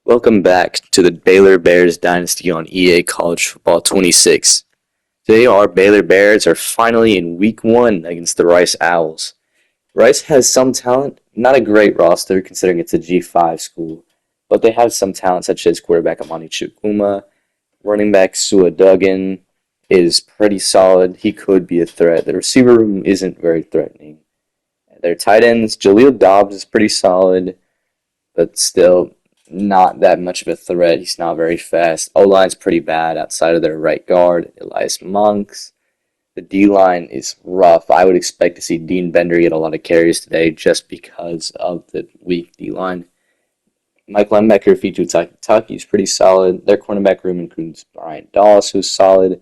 Welcome back to the Baylor Bears Dynasty on EA College Football 26. Today our Baylor Bears are finally in Week 1 against the Rice Owls. Rice has some talent, not a great roster considering it's a G5 school, but they have some talent such as quarterback Amani Chukwuma, running back Sua Duggan is pretty solid. He could be a threat. The receiver room isn't very threatening. Their tight ends, Jaleel Dobbs is pretty solid, but still not that much of a threat. He's not very fast. O-line's pretty bad outside of their right guard, Elias Monks. The D-line is rough. I would expect to see Dean Bender get a lot of carries today just because of the weak D-line. Mike linebacker Fitu Takitaki is pretty solid. Their cornerback room includes Brian Doss, who's solid.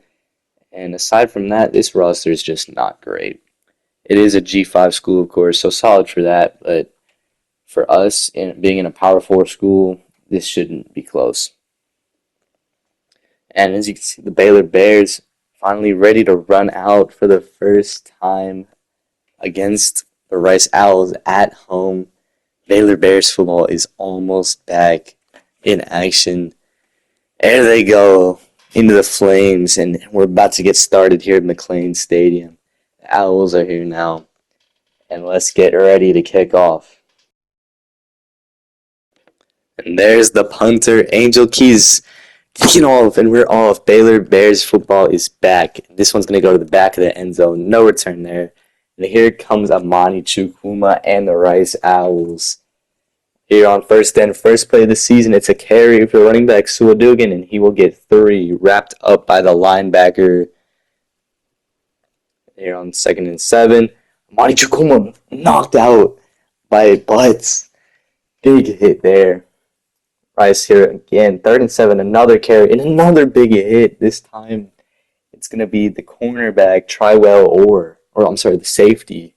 And aside from that, this roster is just not great. It is a G5 school, of course, so solid for that, but for us, being in a Power 4 school, this shouldn't be close. And as you can see, the Baylor Bears finally ready to run out for the first time against the Rice Owls at home. Baylor Bears football is almost back in action. There they go into the flames, and we're about to get started here at McLean Stadium. The Owls are here now, and let's get ready to kick off. And there's the punter, Angel Keys, kicking off, and we're off. Baylor Bears football is back. This one's going to go to the back of the end zone. No return there. And here comes Amani Chukwuma and the Rice Owls. Here on first play of the season, it's a carry for running back Sua Dugan, and he will get 3, wrapped up by the linebacker. Here on 2nd and 7, Amani Chukwuma knocked out by Butts. Big hit there. Rice here again, 3rd and 7, another carry, and another big hit. This time, it's going to be the cornerback, the safety.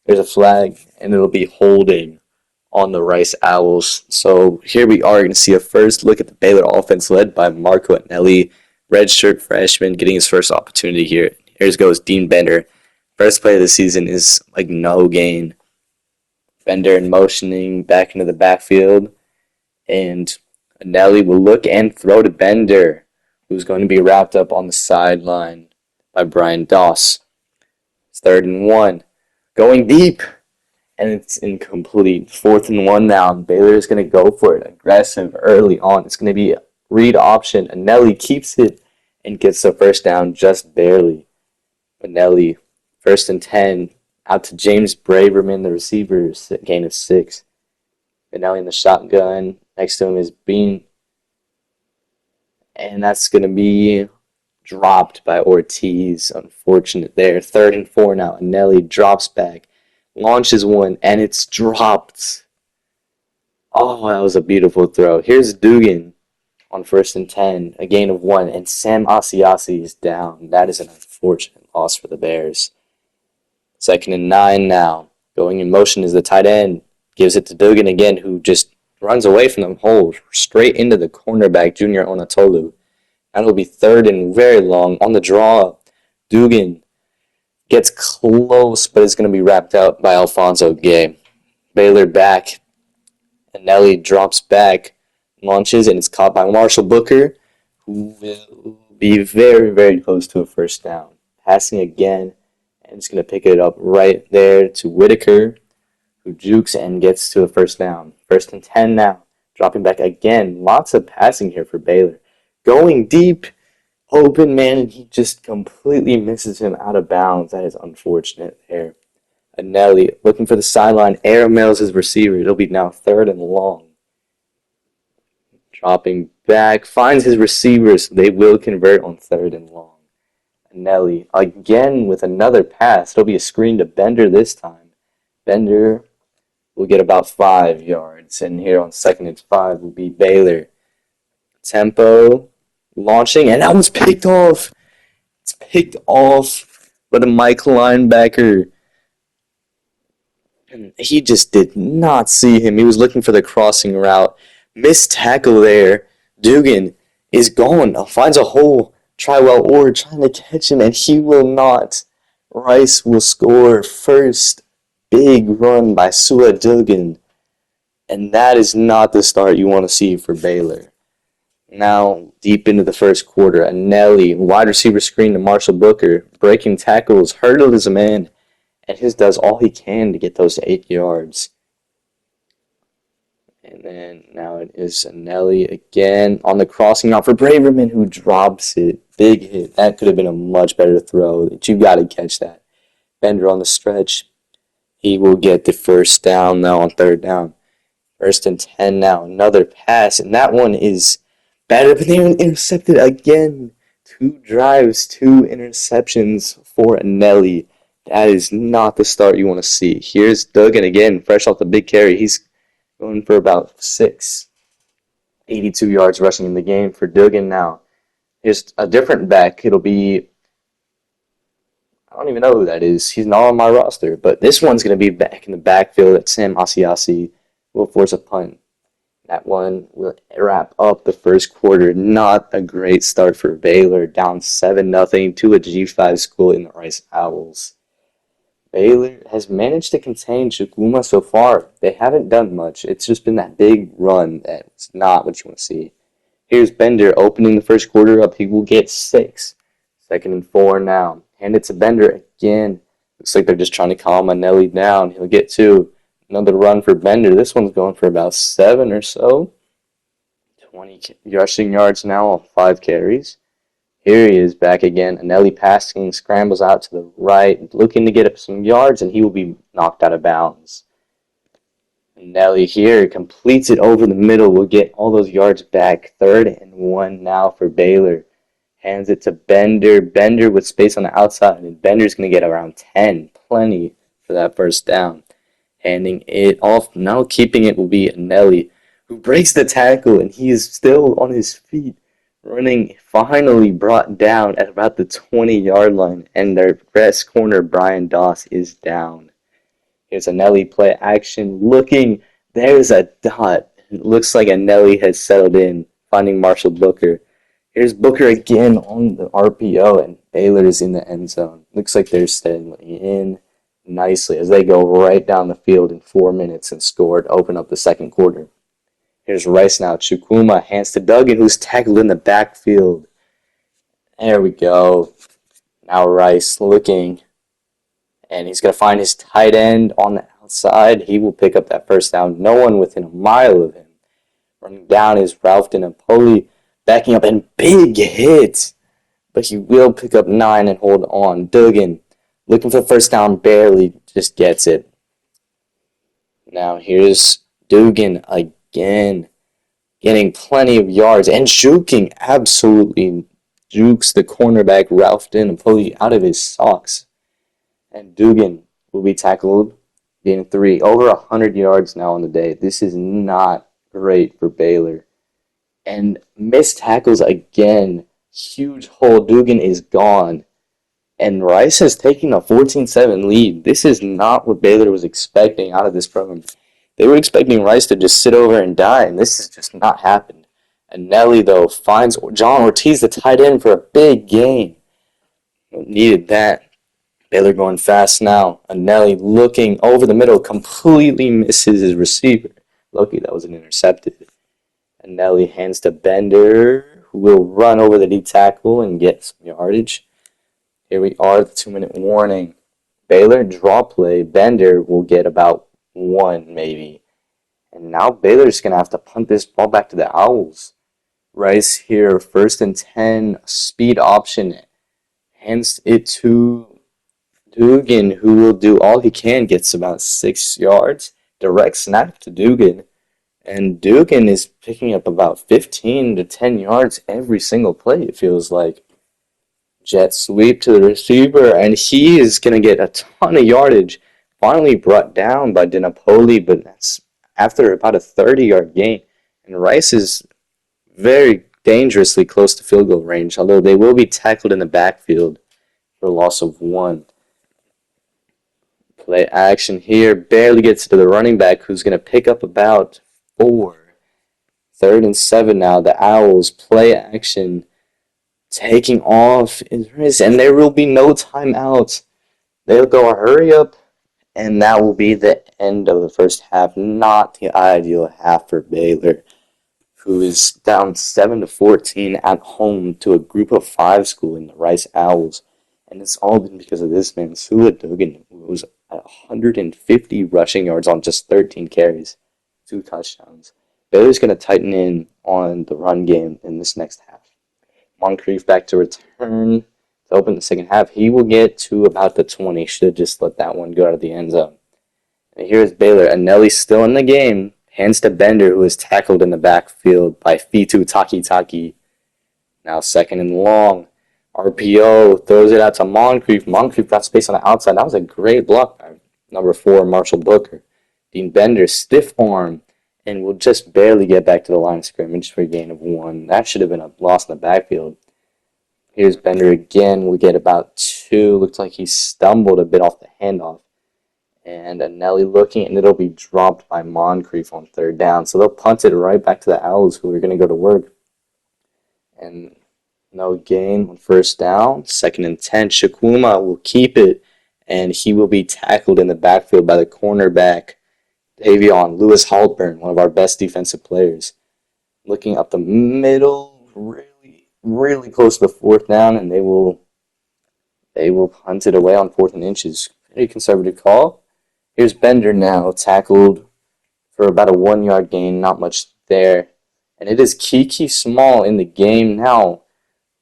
There's a flag, and it'll be holding on the Rice Owls. So here we are going to see a first look at the Baylor offense led by Marco Anelli, redshirt freshman, getting his first opportunity here. Here goes Dean Bender. First play of the season is like no gain. Bender motioning back into the backfield. And Anelli will look and throw to Bender, who's going to be wrapped up on the sideline by Brian Doss. It's 3rd and 1. Going deep. And it's incomplete. 4th and 1 now. Baylor is going to go for it. Aggressive early on. It's going to be a read option. Anelli keeps it and gets the first down just barely. Anelli, 1st and 10. Out to James Braverman, the receiver, gain of 6. Anelli in the shotgun. Next to him is Bean. And that's going to be dropped by Ortiz. Unfortunate there. 3rd and 4 now. Anelli drops back. Launches one. And it's dropped. Oh, that was a beautiful throw. Here's Dugan on 1st and 10. A gain of 1. And Sam Asiasi is down. That is an unfortunate loss for the Bears. 2nd and 9 now. Going in motion is the tight end. Gives it to Dugan again, who just runs away from the hole straight into the cornerback, Junior Onatolu. That'll be 3rd and very long. On the draw, Dugan gets close, but it's going to be wrapped up by Alfonso Gay. Baylor back. Anelli drops back, launches, and it's caught by Marshall Booker, who will be very, very close to a first down. Passing again, and it's going to pick it up right there to Whitaker, who jukes and gets to a first down. 1st and 10 now. Dropping back again. Lots of passing here for Baylor. Going deep. Open man, and he just completely misses him out of bounds. That is unfortunate there. Anelli looking for the sideline. Airmails his receiver. It'll be now 3rd and long. Dropping back. Finds his receivers. They will convert on 3rd and long. Anelli again with another pass. It'll be a screen to Bender this time. Bender will get about 5 yards. And here on 2nd and 5 will be Baylor. Tempo, launching, and that one's picked off. It's picked off by the Mike linebacker. And he just did not see him. He was looking for the crossing route. Missed tackle there. Dugan is gone. Finds a hole. Orr trying to catch him, and he will not. Rice will score first. Big run by Sua Dugan. And that is not the start you want to see for Baylor. Now, deep into the first quarter, a Nelly wide receiver screen to Marshall Booker, breaking tackles, hurdled his man, and his does all he can to get those 8 yards. And then now it is a Nelly again on the crossing route for Braverman, who drops it. Big hit. That could have been a much better throw. You got to catch that. Bender on the stretch. He will get the first down now on third down. 1st and 10 now. Another pass, and that one is better, but they intercepted again. 2 drives, 2 interceptions for Nelly. That is not the start you want to see. Here's Duggan again, fresh off the big carry. He's going for about 6. 82 yards rushing in the game for Duggan now. Here's a different back. It'll be, I don't even know who that is. He's not on my roster, but this one's going to be back in the backfield at Sam Asiasi. Will force a punt. That one will wrap up the first quarter. Not a great start for Baylor. Down 7-0 to a G5 school in the Rice Owls. Baylor has managed to contain Chukwuma so far. They haven't done much. It's just been that big run that's not what you want to see. Here's Bender opening the first quarter up. He will get 6. 2nd and 4 now. Hand it to Bender again. Looks like they're just trying to calm Nelly down. He'll get 2. Another run for Bender. This one's going for about 7 or so. 20 rushing yards now on 5 carries. Here he is back again. Nelly passing, scrambles out to the right, looking to get up some yards, and he will be knocked out of bounds. Nelly here completes it over the middle. Will get all those yards back. 3rd and 1 now for Baylor. Hands it to Bender. Bender with space on the outside, and Bender's going to get around 10. Plenty for that first down. Handing it off. Now keeping it will be Nelly, who breaks the tackle, and he is still on his feet, running, finally brought down at about the 20-yard line, and their best corner, Brian Doss, is down. Here's a Nelly play action. Looking, there's a dot. It looks like a Nelly has settled in, finding Marshall Booker. Here's Booker again on the RPO, and Baylor is in the end zone. Looks like they're settling in nicely as they go right down the field in 4 minutes and score to open up the second quarter. Here's Rice now. Chukwuma hands to Duggan, who's tackled in the backfield. There we go. Now Rice looking, and he's going to find his tight end on the outside. He will pick up that first down. No one within a mile of him. Running down is Ralph Napoli, backing up, and big hit. But he will pick up 9 and hold on. Duggan looking for the first down, barely just gets it. Now here's Duggan again, getting plenty of yards and juking, absolutely jukes the cornerback Ralph Napoli out of his socks. And Duggan will be tackled, getting 3. Over 100 yards now on the day. This is not great for Baylor. And missed tackles again. Huge hole. Duggan is gone. And Rice has taken a 14-7 lead. This is not what Baylor was expecting out of this program. They were expecting Rice to just sit over and die, and this has just not happened. And Nelly, though, finds John Ortiz, the tight end, for a big gain. Needed that. Baylor going fast now. And Nelly looking over the middle, completely misses his receiver. Lucky that wasn't intercepted. And Nelly hands to Bender, who will run over the D tackle and get some yardage. Here we are, the 2-minute warning. Baylor draw play. Bender will get about 1 maybe. And now Baylor's going to have to punt this ball back to the Owls. Rice here, 1st and 10, speed option. Hands it to Duggan, who will do all he can, gets about 6 yards. Direct snap to Duggan. And Duggan is picking up about 15 to 10 yards every single play, it feels like. Jet sweep to the receiver, and he is going to get a ton of yardage. Finally brought down by Napoli, but that's after about a 30-yard gain. And Rice is very dangerously close to field goal range, although they will be tackled in the backfield for a loss of 1. Play action here, barely gets to the running back, who's going to pick up about 4. 3rd and 7 now. The Owls play action, taking off, and there will be no timeouts. They'll go hurry up And that will be the end of the first half. Not the ideal half for Baylor, who is down 7-14 at home to a group of five school in the Rice Owls. And it's all been because of this man, Sula Dugan, who was at 150 rushing yards on just 13 carries, 2 touchdowns. Baylor's going to tighten in on the run game in this next half. Moncrief back to return to open the second half. He will get to about the 20. Should have just let that one go out of the end zone. And here's Baylor. Anelli still in the game. Hands to Bender, who is tackled in the backfield by Fitu Taki. Now second and long. RPO throws it out to Moncrief. Moncrief got space on the outside. That was a great block by number 4, Marshall Booker. Dean Bender, stiff arm, and will just barely get back to the line of scrimmage for a gain of 1. That should have been a loss in the backfield. Here's Bender again. We get about 2. Looks like he stumbled a bit off the handoff. And Anelli looking, and it'll be dropped by Moncrief on third down. So they'll punt it right back to the Owls, who are going to go to work. And no gain on first down. Second and 10. Shakuma will keep it, and he will be tackled in the backfield by the cornerback, Davion Lewis Halpern, one of our best defensive players. Looking up the middle, really close to the fourth down, and they will punt it away on 4th and inches. Very conservative call. Here's Bender now, tackled for about a 1-yard gain, not much there. And it is Kiki Small in the game now.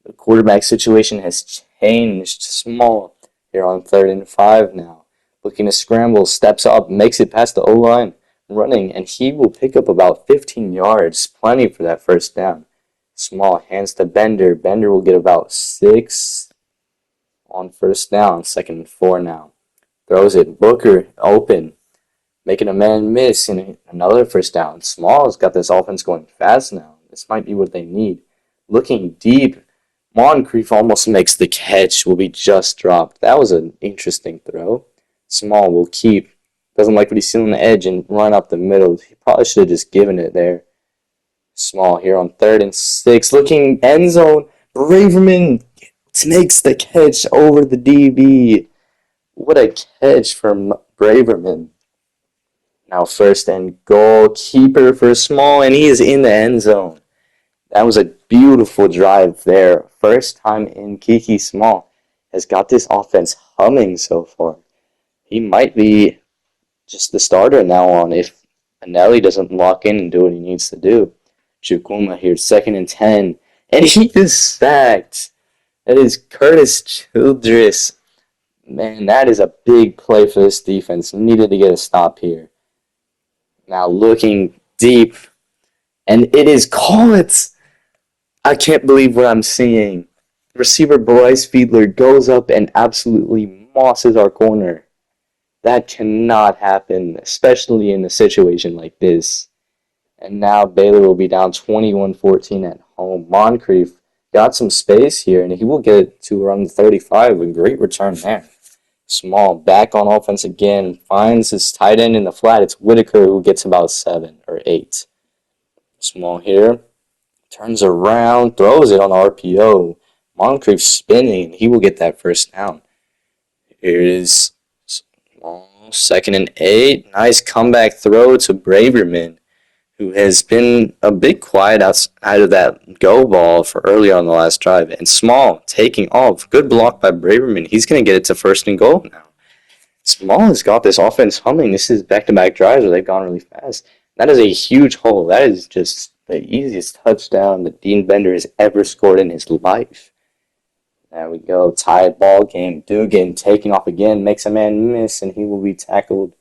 The quarterback situation has changed. Small here on 3rd and 5 now. Looking to scramble, steps up, makes it past the O-line, running, and he will pick up about 15 yards. Plenty for that first down. Small hands to Bender. Bender will get about 6 on first down. 2nd and 4 now. Throws it. Booker open. Making a man miss. And another first down. Small has got this offense going fast now. This might be what they need. Looking deep. Moncrief almost makes the catch. Will be just dropped. That was an interesting throw. Small will keep. Doesn't like what he's seeing on the edge and run up the middle. He probably should have just given it there. Small here on 3rd and 6. Looking end zone. Braverman makes the catch over the DB. What a catch from Braverman. Now 1st and goal. Keeper for Small, and he is in the end zone. That was a beautiful drive there. First time in Kiki Small has got this offense humming so far. He might be just the starter now on if Anelli doesn't lock in and do what he needs to do. Chukuma here, 2nd and 10, and he is sacked. That is Curtis Childress. Man, that is a big play for this defense. Needed to get a stop here. Now looking deep, and it is caught. I can't believe what I'm seeing. Receiver Bryce Fiedler goes up and absolutely mosses our corner. That cannot happen, especially in a situation like this. And now Baylor will be down 21-14 at home. Moncrief got some space here, and he will get to around the 35. A great return there. Small back on offense again. Finds his tight end in the flat. It's Whitaker who gets about 7 or 8. Small here. Turns around. Throws it on RPO. Moncrief spinning. He will get that first down. Here is Small. 2nd and 8. Nice comeback throw to Braverman, who has been a bit quiet outside of that go ball for early on the last drive. And Small taking off. Good block by Braverman. He's going to get it to 1st and goal now. Small has got this offense humming. This is back-to-back drives where they've gone really fast. That is a huge hole. That is just the easiest touchdown that Dean Bender has ever scored in his life. There we go. Tied ball game. Dugan taking off again. Makes a man miss, and he will be tackled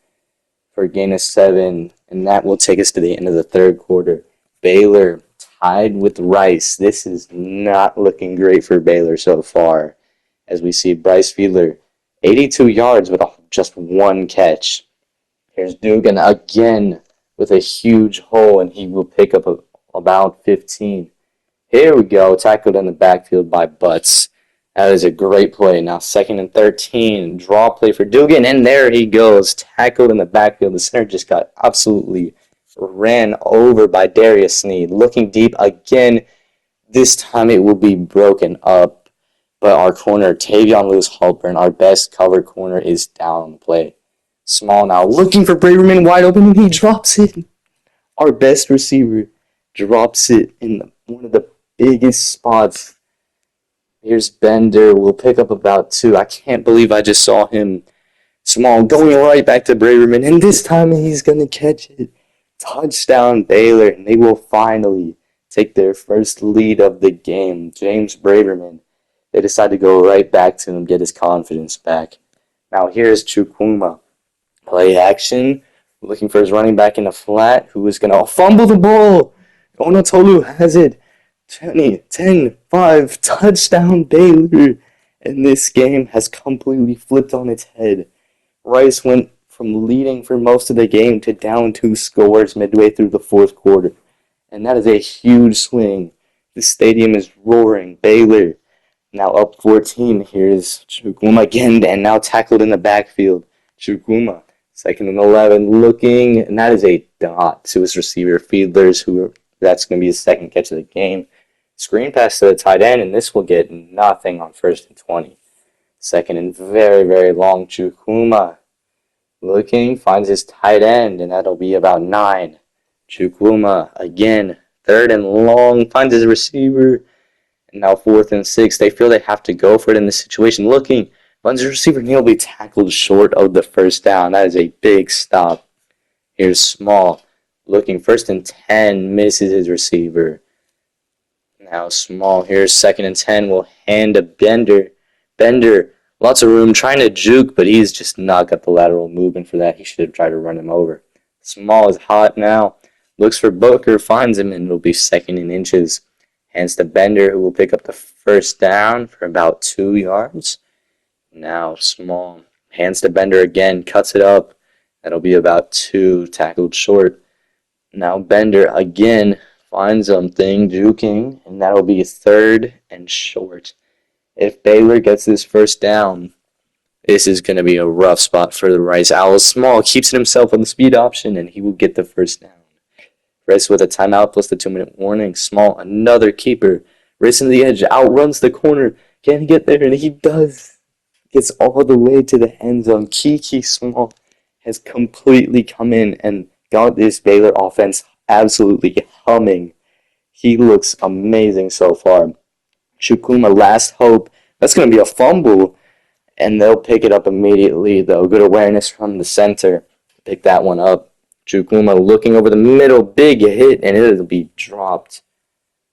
for a gain of 7. And that will take us to the end of the 3rd quarter. Baylor tied with Rice. This is not looking great for Baylor so far. As we see Bryce Fiedler, 82 yards with just 1 catch. Here's Dugan again with a huge hole, and he will pick up about 15. Here we go. Tackled in the backfield by Butts. That is a great play. Now 2nd and 13. Draw play for Dugan, and there he goes. Tackled in the backfield. The center just got absolutely ran over by Darius Sneed. Looking deep again. This time it will be broken up. But our corner, Tavion Lewis Halpern, our best cover corner, is down on the play. Small now looking for Braverman wide open, and he drops it. Our best receiver drops it in one of the biggest spots. Here's Bender. We'll pick up about 2. I can't believe I just saw him. Small going right back to Braverman, and this time he's going to catch it. Touchdown Baylor, and they will finally take their first lead of the game. James Braverman. They decide to go right back to him, get his confidence back. Now here's Chukwuma. Play action. Looking for his running back in the flat, who is going to fumble the ball. Onatolu has it. 10, 5, touchdown Baylor. And this game has completely flipped on its head. Rice went from leading for most of the game to down 2 scores midway through the fourth quarter. And that is a huge swing. The stadium is roaring. Baylor now up 14. Here's Chukwuma again, and now tackled in the backfield. Chukwuma, 2nd and 11, looking, and that is a dot to his receiver, Fiedlers, that's going to be his second catch of the game. Screen pass to the tight end, and this will get nothing on 1st and 20. 2nd and very, very long. Chukwuma looking, finds his tight end, and that'll be about 9. Chukwuma again, 3rd and long, finds his receiver, and now 4th and 6. They feel they have to go for it in this situation. Looking, finds his receiver, and he'll be tackled short of the first down. That is a big stop. Here's Small looking, 1st and 10, misses his receiver. Now Small, here's 2nd and 10, will hand to Bender. Bender, lots of room, trying to juke, but he's just not got the lateral movement for that. He should have tried to run him over. Small is hot now, looks for Booker, finds him, and it'll be 2nd and inches. Hands to Bender, who will pick up the first down for about 2 yards. Now Small hands to Bender again, cuts it up. That'll be about 2, tackled short. Now Bender again finds something, juking, and that'll be 3rd and short. If Baylor gets this first down, this is going to be a rough spot for the Rice Owls. Small keeps it himself on the speed option, and he will get the first down. Rice with a timeout plus the 2-minute warning. Small, another keeper, racing to the edge, outruns the corner. Can he get there? And he does. Gets all the way to the end zone. Kiki Small has completely come in and got this Baylor offense absolutely humming. He looks amazing so far. Chukwuma, last hope. That's going to be a fumble, and they'll pick it up immediately, though. Good awareness from the center. Pick that one up. Chukwuma looking over the middle. Big hit, and it'll be dropped.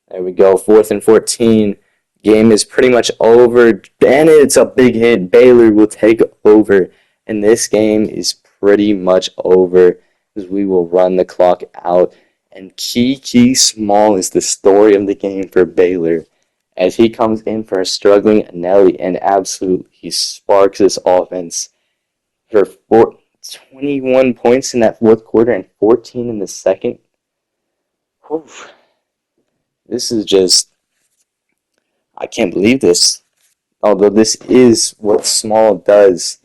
There we go. 4th and 14. Game is pretty much over, and it's a big hit. Baylor will take over, and this game is pretty much over as we will run the clock out. And Kiki Small is the story of the game for Baylor as he comes in for a struggling Nelly and absolutely sparks this offense for 21 points in that fourth quarter and 14 in the second. Whew. This is just, I can't believe this. Although this is what Small does.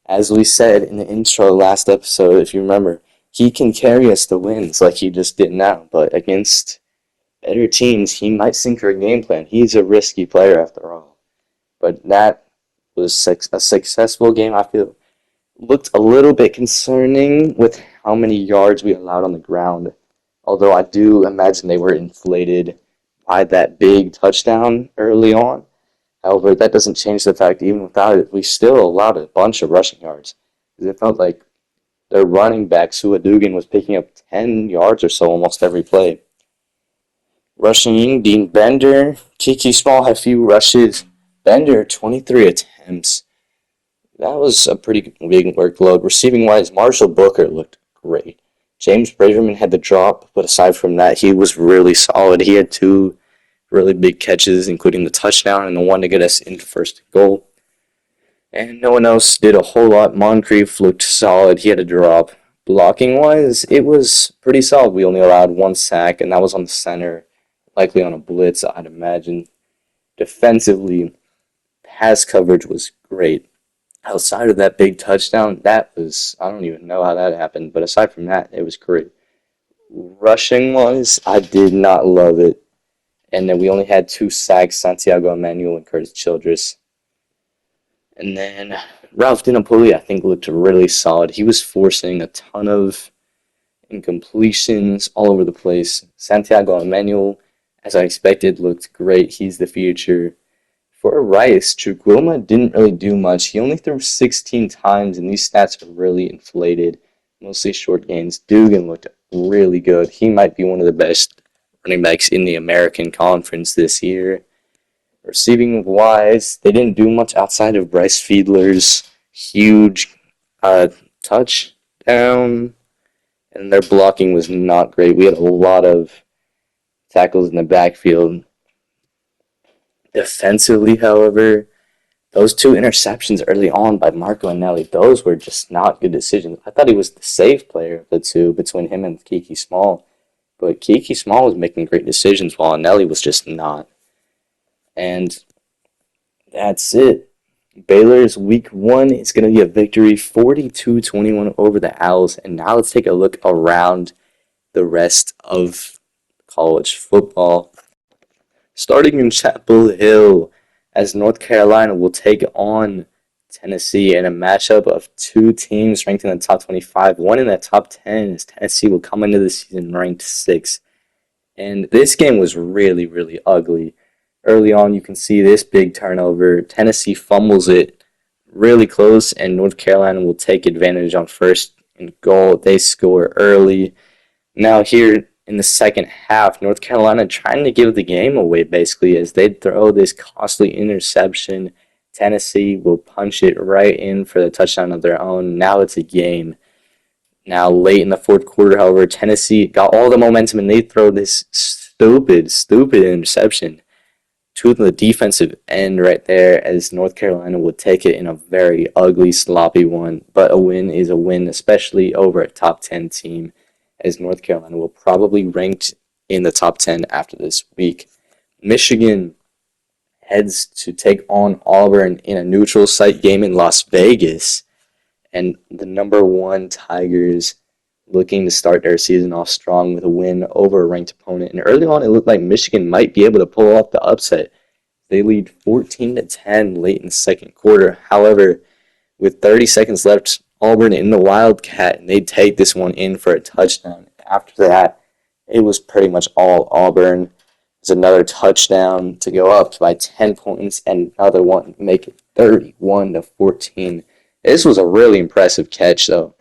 As we said in the intro last episode, if you remember, he can carry us to wins like he just did now. But against better teams, he might sinker a game plan. He's a risky player after all. But that was a successful game. I feel looked a little bit concerning with how many yards we allowed on the ground. Although I do imagine they were inflated by that big touchdown early on. However, that doesn't change the fact even without it, we still allowed a bunch of rushing yards. It felt like their running back, Sua Dugan, was picking up 10 yards or so almost every play. Rushing, Dean Bender. Kiki Small had few rushes. Bender, 23 attempts. That was a pretty big workload. Receiving-wise, Marshall Booker looked great. James Braverman had the drop, but aside from that, he was really solid. He had 2 really big catches, including the touchdown and the one to get us into first goal. And no one else did a whole lot. Moncrief looked solid. He had a drop. Blocking-wise, it was pretty solid. We only allowed 1 sack, and that was on the center, likely on a blitz, I'd imagine. Defensively, pass coverage was great. Outside of that big touchdown, that was, I don't even know how that happened, but aside from that, it was great. Rushing-wise, I did not love it. And then we only had 2 sacks, Santiago Emmanuel and Curtis Childress. And then Ralph Dinapoli, I think, looked really solid. He was forcing a ton of incompletions all over the place. Santiago Emmanuel, as I expected, looked great. He's the future. For Rice, Chukwuma didn't really do much. He only threw 16 times, and these stats are really inflated, mostly short gains. Dugan looked really good. He might be one of the best running backs in the American Conference this year. Receiving wise, they didn't do much outside of Bryce Fiedler's huge touchdown, and their blocking was not great. We had a lot of tackles in the backfield. Defensively, however, those two interceptions early on by Marco and Nelly, those were just not good decisions. I thought he was the safe player of the two between him and Kiki Small, but Kiki Small was making great decisions while Nelly was just not. And that's it. Baylor's week 1 is going to be a victory 42-21 over the Owls. And now let's take a look around the rest of college football. Starting in Chapel Hill, as North Carolina will take on Tennessee in a matchup of two teams ranked in the top 25, one in the top 10, as Tennessee will come into the season ranked 6. And this game was really, really ugly. Early on, you can see this big turnover. Tennessee fumbles it really close, and North Carolina will take advantage on first and goal. They score early. Now here in the second half, North Carolina trying to give the game away, basically, as they throw this costly interception. Tennessee will punch it right in for the touchdown of their own. Now it's a game. Now, late in the fourth quarter, however, Tennessee got all the momentum, and they throw this stupid interception to the defensive end right there, as North Carolina would take it in a very ugly, sloppy one. But a win is a win, especially over a top 10 team, as North Carolina will probably rank in the top 10 after this week. Michigan heads to take on Auburn in a neutral site game in Las Vegas. And the number 1 Tigers looking to start their season off strong with a win over a ranked opponent. And early on, it looked like Michigan might be able to pull off the upset. They lead 14-10 late in the second quarter. However, with 30 seconds left, Auburn in the Wildcat, and they take this one in for a touchdown. After that, it was pretty much all Auburn. There's another touchdown to go up by 10 points, and another one to make it 31-14. This was a really impressive catch, though.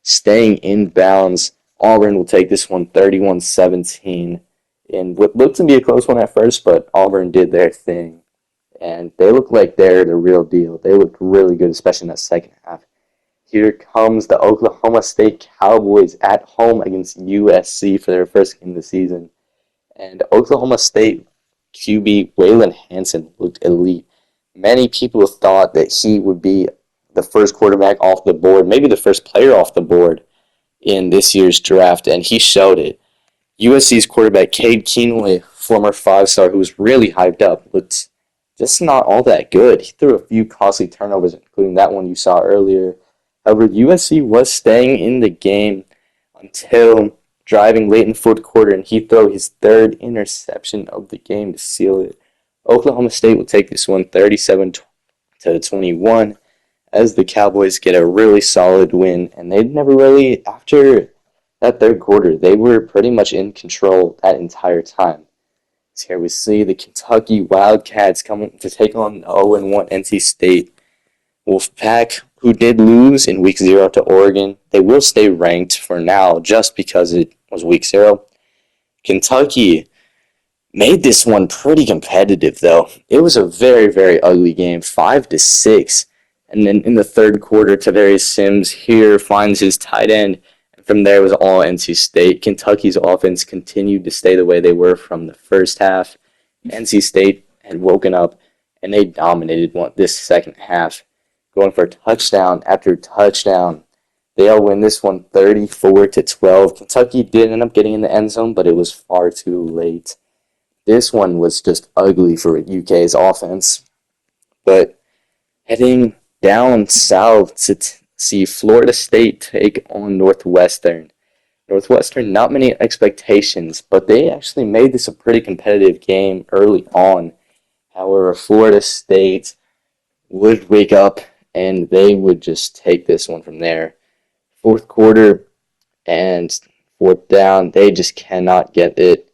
Staying in bounds, Auburn will take this one 31-17. And what looked to be a close one at first, but Auburn did their thing. And they look like they're the real deal. They looked really good, especially in that second half. Here comes the Oklahoma State Cowboys at home against USC for their first game of the season. And Oklahoma State QB Waylon Hansen looked elite. Many people thought that he would be the first quarterback off the board, maybe the first player off the board in this year's draft, and he showed it. USC's quarterback, Cade Keenway, former 5-star who was really hyped up, looked just not all that good. He threw a few costly turnovers, including that one you saw earlier. However, USC was staying in the game until driving late in the fourth quarter, and he threw his third interception of the game to seal it. Oklahoma State will take this one 37-21. As the Cowboys get a really solid win, and they never really, after that third quarter, they were pretty much in control that entire time. So here we see the Kentucky Wildcats coming to take on 0-1 NC State. Wolfpack, who did lose in week 0 to Oregon, they will stay ranked for now just because it was week 0. Kentucky made this one pretty competitive, though. It was a very, very ugly game, 5-6. And then in the third quarter, Tavarius Sims here finds his tight end. And from there, it was all NC State. Kentucky's offense continued to stay the way they were from the first half. NC State had woken up, and they dominated this second half, going for touchdown after touchdown. They'll win this one 34-12. Kentucky did end up getting in the end zone, but it was far too late. This one was just ugly for UK's offense. But heading down south to see Florida State take on Northwestern. Northwestern, not many expectations, but they actually made this a pretty competitive game early on. However, Florida State would wake up and they would just take this one from there. Fourth quarter and fourth down, they just cannot get it.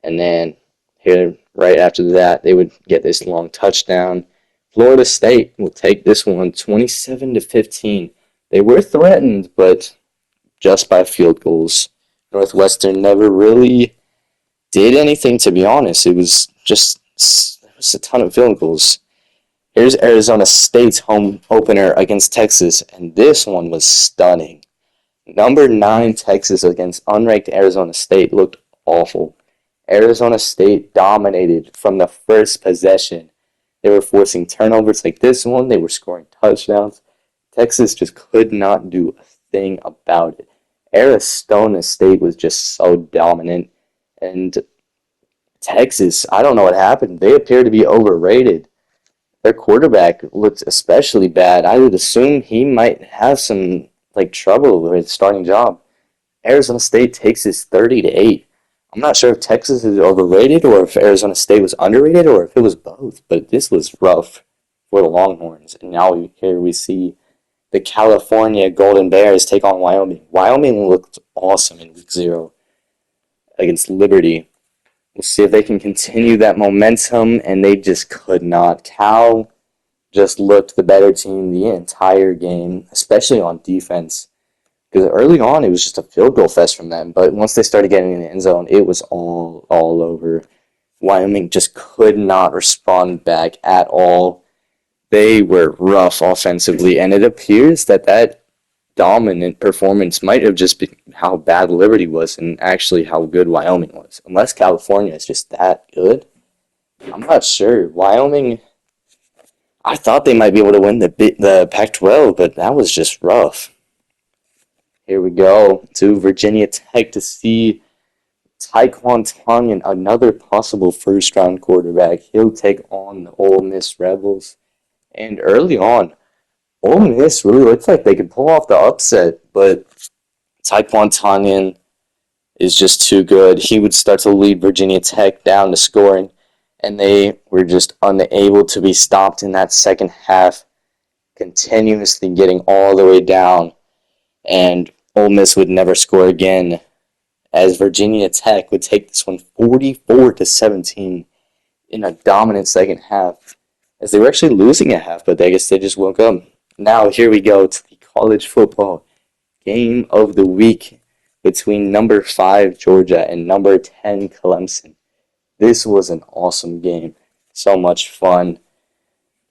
And then here, right after that, they would get this long touchdown. Florida State will take this one 27-15. They were threatened, but just by field goals. Northwestern never really did anything, to be honest. It was a ton of field goals. Here's Arizona State's home opener against Texas, and this one was stunning. Number 9 Texas against unranked Arizona State looked awful. Arizona State dominated from the first possession. They were forcing turnovers like this one. They were scoring touchdowns. Texas just could not do a thing about it. Arizona State was just so dominant. And Texas, I don't know what happened. They appear to be overrated. Their quarterback looked especially bad. I would assume he might have some trouble with his starting job. Arizona State takes this 30-8. I'm not sure if Texas is overrated or if Arizona State was underrated or if it was both, but this was rough for the Longhorns. And now here we see the California Golden Bears take on Wyoming. Wyoming looked awesome in week 0 against Liberty. We'll see if they can continue that momentum, and they just could not. Cal just looked the better team the entire game, especially on defense. Because early on, it was just a field goal fest from them. But once they started getting in the end zone, it was all over. Wyoming just could not respond back at all. They were rough offensively, and it appears that dominant performance might have just been how bad Liberty was and actually how good Wyoming was. Unless California is just that good, I'm not sure. Wyoming, I thought they might be able to win the Pac-12, but that was just rough. Here we go to Virginia Tech to see Taekwon Tonyan, another possible first-round quarterback. He'll take on the Ole Miss Rebels. And early on, Ole Miss really looks like they could pull off the upset, but Taekwon Tonyan is just too good. He would start to lead Virginia Tech down to scoring, and they were just unable to be stopped in that second half, continuously getting all the way down, and Ole Miss would never score again, as Virginia Tech would take this one 44-17 in a dominant second half, as they were actually losing at half, but I guess they just woke up. Now here we go to the college football game of the week between number 5 Georgia and number 10 Clemson. This was an awesome game. So much fun.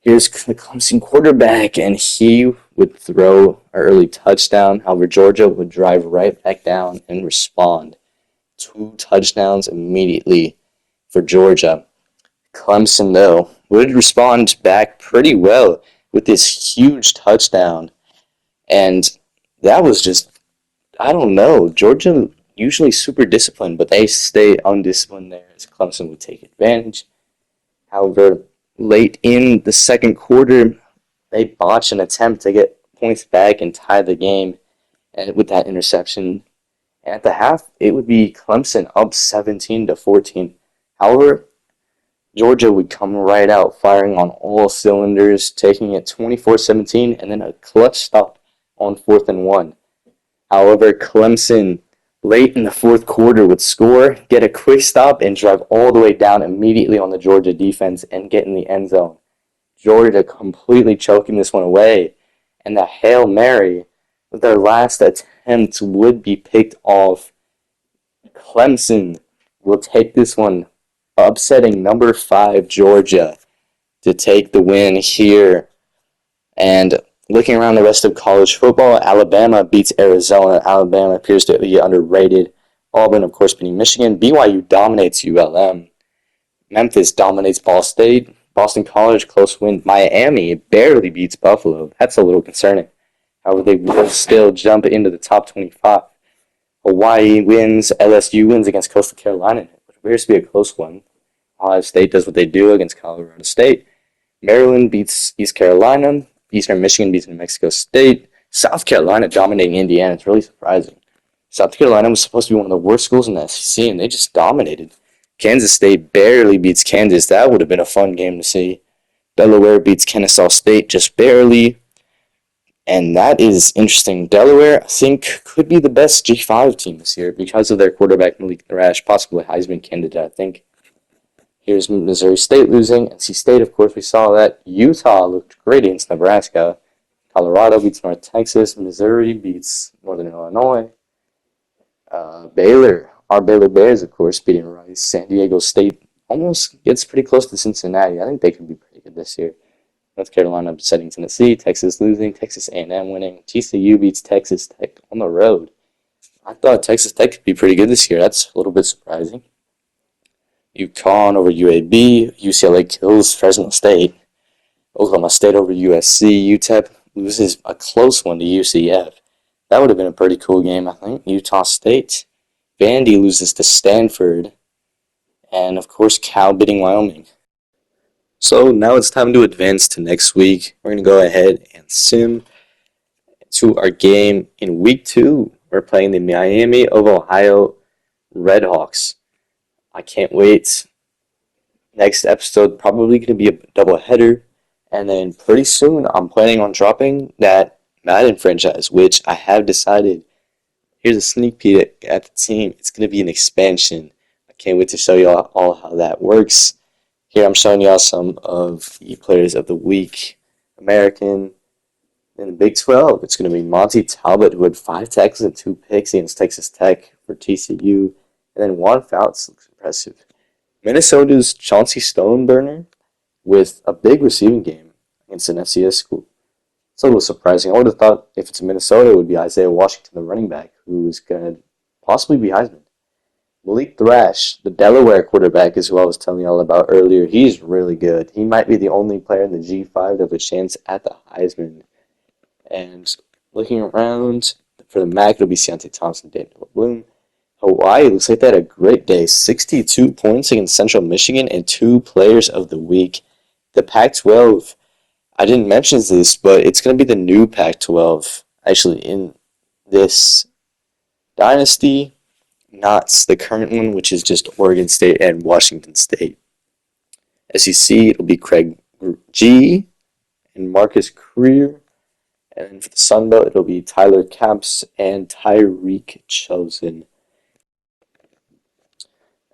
Here's the Clemson quarterback, and he would throw an early touchdown. However, Georgia would drive right back down and respond. 2 touchdowns immediately for Georgia. Clemson, though, would respond back pretty well with this huge touchdown. And that was just, I don't know, Georgia usually super disciplined, but they stay undisciplined there as Clemson would take advantage. However, late in the second quarter, they botched an attempt to get points back and tie the game and with that interception. And at the half, it would be Clemson up 17-14. However, Georgia would come right out firing on all cylinders, taking it 24-17 and then a clutch stop on 4th and 1. However, Clemson late in the fourth quarter would score, get a quick stop, and drive all the way down immediately on the Georgia defense and get in the end zone. Georgia completely choking this one away, and the Hail Mary with their last attempt would be picked off. Clemson will take this one, upsetting number 5 Georgia to take the win here. And looking around the rest of college football, Alabama beats Arizona. Alabama appears to be underrated. Auburn, of course, beating Michigan. BYU dominates ULM. Memphis dominates Ball State. Boston College, close win. Miami barely beats Buffalo. That's a little concerning. However, they will still jump into the top 25. Hawaii wins. LSU wins against Coastal Carolina. It appears to be a close one. Ohio State does what they do against Colorado State. Maryland beats East Carolina. Eastern Michigan beats New Mexico State. South Carolina dominating Indiana. It's really surprising. South Carolina was supposed to be one of the worst schools in the SEC, and they just dominated. Kansas State barely beats Kansas. That would have been a fun game to see. Delaware beats Kennesaw State just barely. And that is interesting. Delaware, I think, could be the best G5 team this year because of their quarterback, Malik Thrash, possibly Heisman candidate, I think. Here's Missouri State losing. NC State, of course, we saw that. Utah looked great against Nebraska. Colorado beats North Texas. Missouri beats Northern Illinois. Baylor, our Baylor Bears, of course, beating Rice. San Diego State almost gets pretty close to Cincinnati. I think they could be pretty good this year. North Carolina upsetting Tennessee. Texas losing. Texas A&M winning. TCU beats Texas Tech on the road. I thought Texas Tech could be pretty good this year. That's a little bit surprising. UConn over UAB. UCLA kills Fresno State. Oklahoma State over USC. UTEP loses a close one to UCF. That would have been a pretty cool game, I think. Utah State. Vandy loses to Stanford. And, of course, Cal beating Wyoming. So now it's time to advance to next week. We're going to go ahead and sim to our game in week 2. We're playing the Miami of Ohio Redhawks. I can't wait. Next episode probably going to be a doubleheader. And then pretty soon I'm planning on dropping that Madden franchise, which I have decided. Here's a sneak peek at the team. It's going to be an expansion. I can't wait to show you all how that works. Here I'm showing y'all some of the players of the week. American. In the Big 12, it's going to be Monty Talbot, who had 5 tackles and 2 picks against Texas Tech for TCU. And then Juan Fouts looks impressive. Minnesota's Chauncey Stoneburner with a big receiving game against an FCS school. It's a little surprising. I would have thought if it's Minnesota, it would be Isaiah Washington, the running back, who is going to possibly be Heisman. Malik Thrash, the Delaware quarterback, is who I was telling you all about earlier. He's really good. He might be the only player in the G5 that have a chance at the Heisman. And looking around for the MAC, it'll be Ciante Thompson, Daniel Bloom. Hawaii looks like they had a great day. 62 points against Central Michigan and 2 players of the week. The Pac-12, I didn't mention this, but it's going to be the new Pac-12, actually, in this Dynasty, not the current one, which is just Oregon State and Washington State. SEC, it'll be Craig G. and Marcus Creer. And then for the Sun Belt, it'll be Tyler Capps and Tyreek Chosen.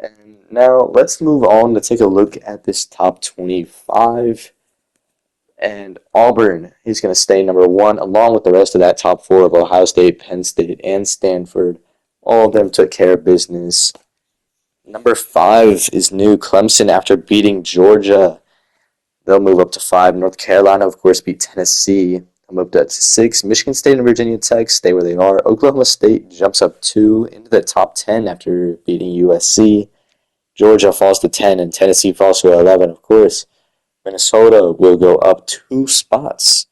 And now let's move on to take a look at this top 25. And Auburn is going to stay number 1, along with the rest of that top 4 of Ohio State, Penn State, and Stanford. All of them took care of business. Number 5 is new Clemson after beating Georgia. They'll move up to 5. North Carolina, of course, beat Tennessee. They'll move up to 6. Michigan State and Virginia Tech stay where they are. Oklahoma State jumps up 2 into the top 10 after beating USC. Georgia falls to 10, and Tennessee falls to 11, of course. Minnesota will go up 2 spots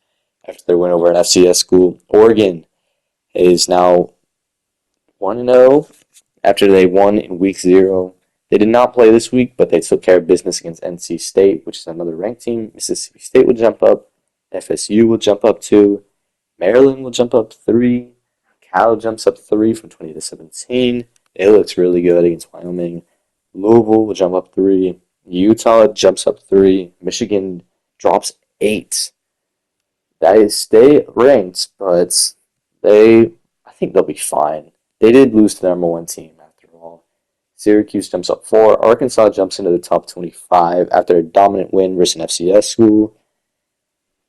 after their win over an FCS school. Oregon is now 1-0 after they won in week 0. They did not play this week, but they took care of business against NC State, which is another ranked team. Mississippi State will jump up. FSU will jump up 2. Maryland will jump up 3. Cal jumps up 3 from 20 to 17. It looks really good against Wyoming. Louisville will jump up 3. Utah jumps up 3. Michigan drops 8. They stay ranked, but I think they'll be fine. They did lose to the number 1 team after all. Syracuse jumps up 4. Arkansas jumps into the top 25 after a dominant win versus an FCS school.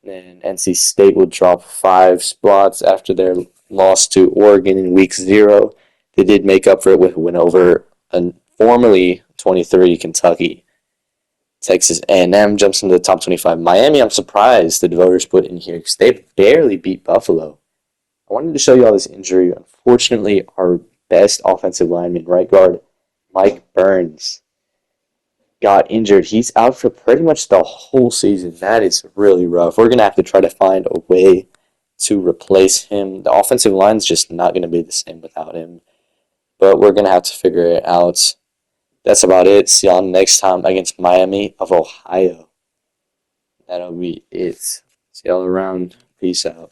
Then NC State will drop 5 spots after their loss to Oregon in week 0. They did make up for it with a win over a formerly 23 Kentucky. Texas A&M jumps into the top 25. Miami, I'm surprised the voters put in here because they barely beat Buffalo. I wanted to show you all this injury. Unfortunately, our best offensive lineman, right guard, Mike Burns, got injured. He's out for pretty much the whole season. That is really rough. We're going to have to try to find a way to replace him. The offensive line's just not going to be the same without him. But we're going to have to figure it out. That's about it. See y'all next time against Miami of Ohio. That'll be it. See y'all around. Peace out.